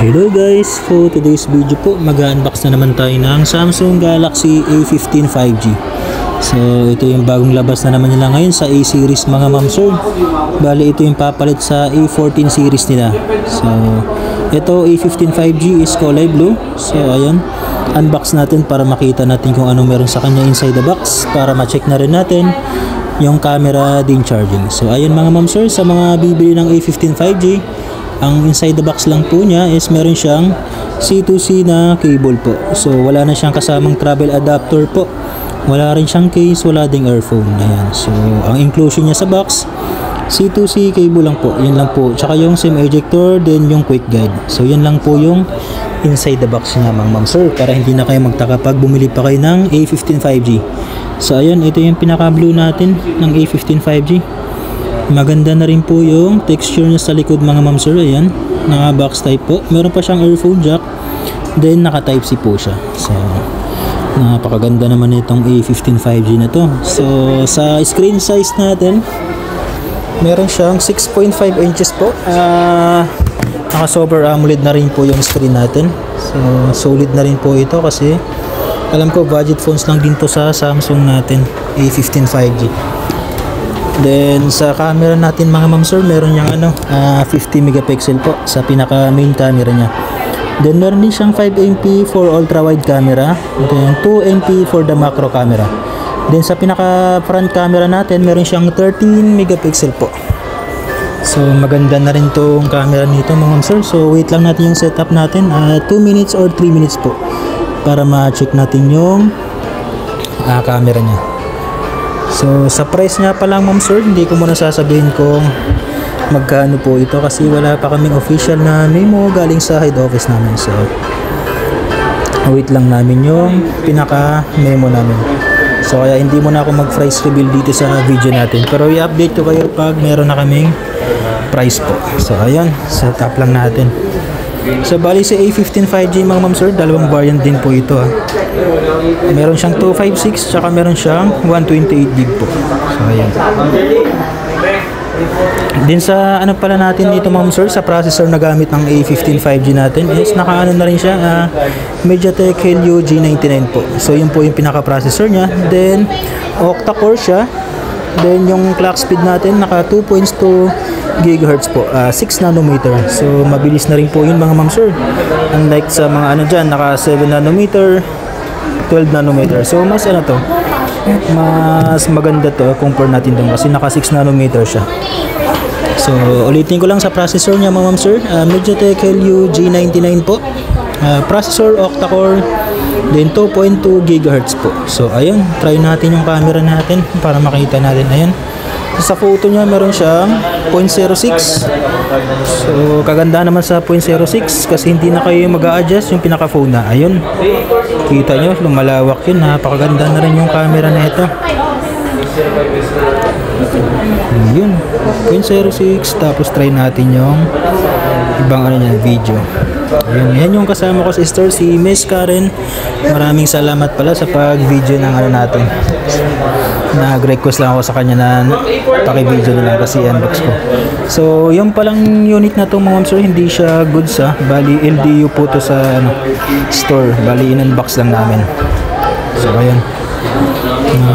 Hello guys, for today's video po mag-unbox na naman tayo ng Samsung Galaxy A15 5G. So ito yung bagong labas na naman nila ngayon sa A series mga ma'am sir. Bali ito yung papalit sa A14 series nila. So ito A15 5G is kulay blue. So ayun, unbox natin para makita natin kung anong meron sa kanya inside the box, para ma-check na rin natin yung camera din charging. So ayun mga ma'am sir, sa mga bibili ng A15 5G, ang inside the box lang po niya is meron siyang C2C na cable po. So wala na siyang kasamang travel adapter po. Wala rin siyang case, wala ding earphone. Ayan. So ang inclusion niya sa box, C2C cable lang po. Yan lang po. Tsaka yung SIM ejector, then yung quick guide. So yan lang po yung inside the box niya mga ma'am sir, para hindi na kayo magtaka pag bumili pa kayo ng A15 5G. So ayun, ito yung pinaka blue natin ng A15 5G. Maganda na rin po yung texture niya sa likod mga ma'am sir. Ayan, naka box type po. Meron pa siyang earphone jack, then naka type C po siya. So napakaganda naman itong A15 5G na to. So sa screen size natin, meron siyang 6.5 inches po. Naka Super AMOLED na rin po yung screen natin. So solid na rin po ito, kasi alam ko budget phones lang din to sa Samsung natin, A15 5G. Then sa camera natin mga ma'am sir, meron niyang 50 megapixel po sa pinaka main camera niya. Then meron din siyang 5MP for ultra wide camera, then 2MP for the macro camera. Then sa pinaka front camera natin, meron siyang 13 megapixel po. So maganda na rin tong camera nito mga ma'am sir. So wait lang natin yung setup natin, 2 minutes or 3 minutes po, para ma-check natin yung camera niya. So sa price niya pa lang ma'am sir, hindi ko muna sasabihin kung magkano po ito, kasi wala pa kaming official na memo galing sa head office namin. So wait lang namin yung pinaka memo namin. So kaya hindi muna ako mag price reveal dito sa video natin, pero i-update ko kayo pag meron na kaming price po. So ayan, setup lang natin. So bali sa A15 5G mga ma'am sir, dalawang variant din po ito Meron siyang 256 tsaka meron siyang 128GB po. So ayan. Din sa pala natin dito ma'am sir, sa processor na gamit ng A15 5G natin is nakaano na rin siya, MediaTek Helio G99 po. So yun po yung pinaka processor niya. Then octa-core siya. Then yung clock speed natin naka 2.2 GHz po, 6 nanometer. So mabilis na rin po yun mga ma'am sir. Unlike sa mga dyan, naka 7 nanometer, 12 nanometer. So mas mas maganda to compare natin doon, kasi naka 6 nanometer siya. So ulitin ko lang sa processor niya mga ma'am sir, MediaTek Helio G99 po. Processor octa-core, then 2.2 GHz po. So ayun, try natin yung camera natin para makita natin. Ayan, sa photo niya meron siyang 0.06. So kaganda naman sa 0.06, kasi hindi na kayo mag-a-adjust yung pinaka phone na. Ayun, kita nyo, lumalawak yun. Napakaganda na rin yung camera na ito. Yun, 0.06. Tapos try natin yung ibang video. Ayun, yan yung kasama ko sa store, si Miss Karen. Maraming salamat pala sa pag-video ng natin. Nag-request lang ako sa kanya na paki-video na lang, kasi unbox ko. So yung palang unit na to mga ma'am sir, hindi siya goods bali LDU po to sa store. Bali in-unbox lang namin. So ayun,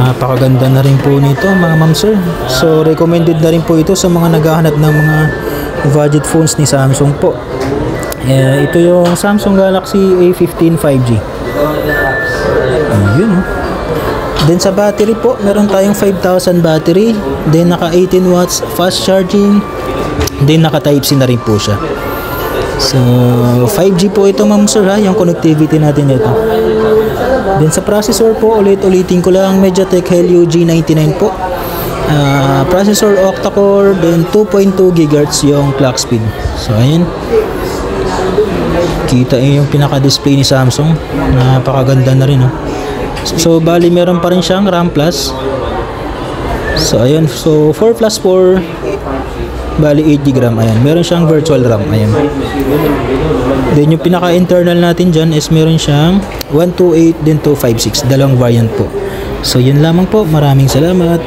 napakaganda na rin po nito mga ma'am sir. So recommended na rin po ito sa mga naghahanap ng mga budget phones ni Samsung po. Ito yung Samsung Galaxy A15 5G. Ayun. Then sa battery po, meron tayong 5,000 battery, then naka 18 watts fast charging, then naka type C na rin po siya. So 5G po ito ma'am sir yung connectivity natin ito. Then sa processor po, ulitin ko lang, MediaTek Helio G99 po. Processor octa-core, then 2.2 GHz yung clock speed. So ayun, kita yung pinaka-display ni Samsung. Napakaganda na rin So bali meron pa rin siyang RAM plus. So ayun, so 4 plus 4 bali 8GB RAM. Ayan, meron siyang virtual RAM. Ayan. Then yung pinaka-internal natin dyan is meron siyang 128 then 256, dalawang variant po. So yun lamang po, maraming salamat.